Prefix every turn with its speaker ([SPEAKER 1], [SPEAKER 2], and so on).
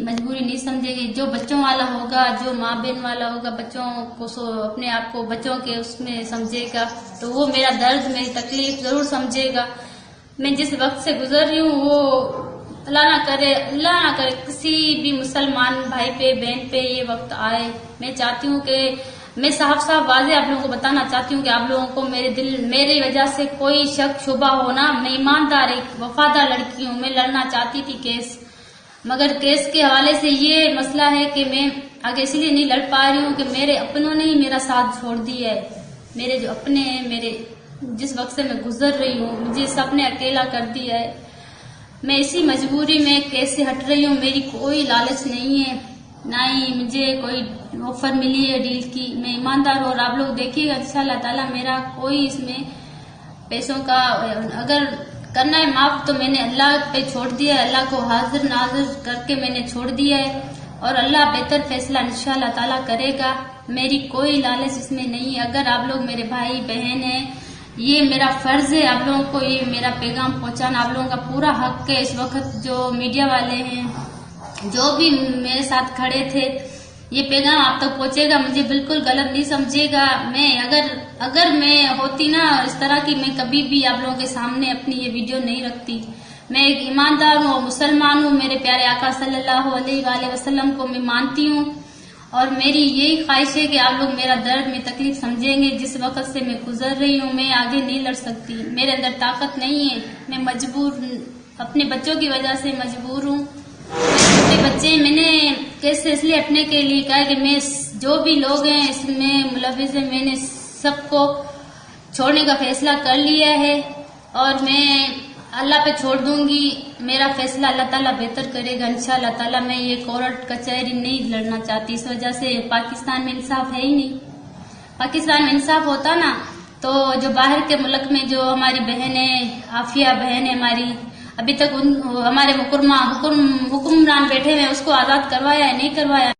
[SPEAKER 1] मजबूरी नहीं समझेगी। जो बच्चों वाला होगा, जो माँ बहन वाला होगा, बच्चों को अपने आप को बच्चों के उसमें समझेगा तो वो मेरा दर्द, मेरी तकलीफ जरूर समझेगा। मैं जिस वक्त से गुजर रही हूँ वो अल्लाह ना करे किसी भी मुसलमान भाई पे बहन पे ये वक्त आए। मैं चाहती हूँ कि मैं साफ वाज़े आप लोगों को बताना चाहती हूँ कि आप लोगों को मेरी वजह से कोई शक शुबा हो ना। मैं ईमानदार एक वफादार लड़की हूँ। मैं लड़ना चाहती थी केस, मगर केस के हवाले से ये मसला है कि मैं आगे इसलिए नहीं लड़ पा रही हूँ कि मेरे अपनों ने ही मेरा साथ छोड़ दिया है। मेरे जो अपने हैं, मेरे जिस वक्त से मैं गुजर रही हूँ, मुझे सबने अकेला कर दिया है। मैं इसी मजबूरी में केस से हट रही हूँ। मेरी कोई लालच नहीं है, ना ही मुझे कोई ऑफर मिली है डील की। मैं ईमानदार हूँ और आप लोग देखिएगा इंशाल्लाह ताला मेरा कोई इसमें पैसों का अगर करना है माफ तो मैंने अल्लाह पे छोड़ दिया है। अल्लाह को हाजिर नाजिर करके मैंने छोड़ दिया है और अल्लाह बेहतर फैसला इंशाल्लाह ताला करेगा। मेरी कोई लालच इसमें नहीं है। अगर आप लोग मेरे भाई बहन हैं, ये मेरा फर्ज है आप लोगों को ये मेरा पैगाम पहुंचाना। आप लोगों का पूरा हक है। इस वक्त जो मीडिया वाले हैं, जो भी मेरे साथ खड़े थे, ये पैगाम आप तक पहुंचेगा। मुझे बिल्कुल गलत नहीं समझेगा। मैं अगर मैं होती ना इस तरह की, मैं कभी भी आप लोगों के सामने अपनी ये वीडियो नहीं रखती। मैं एक ईमानदार हूँ, मुसलमान हूँ। मेरे प्यारे आका सल्लल्लाहु अलैहि वसल्लम को मैं मानती हूँ और मेरी यही ख्वाहिश है कि आप लोग मेरा दर्द में तकलीफ समझेंगे। जिस वक्त से मैं गुजर रही हूँ मैं आगे नहीं लड़ सकती। मेरे अंदर ताकत नहीं है। मैं मजबूर, अपने बच्चों की वजह से मजबूर हूँ। छोटे बच्चे मैंने कैसे इसलिए हटने के लिए कहा कि मैं जो भी लोग हैं इसमें मुलविस है, मैंने सबको छोड़ने का फैसला कर लिया है और मैं अल्लाह पे छोड़ दूंगी। मेरा फैसला अल्लाह ताला बेहतर करेगा इंशाल्लाह ताला। मैं ये कोर्ट कचहरी नहीं लड़ना चाहती। इस वजह से पाकिस्तान में इंसाफ है ही नहीं। पाकिस्तान में इंसाफ होता ना तो जो बाहर के मुल्क में जो हमारी बहन है, आफिया बहन है हमारी, अभी तक हमारे हुक्मरान बैठे हुए उसको आजाद करवाया है नहीं करवाया।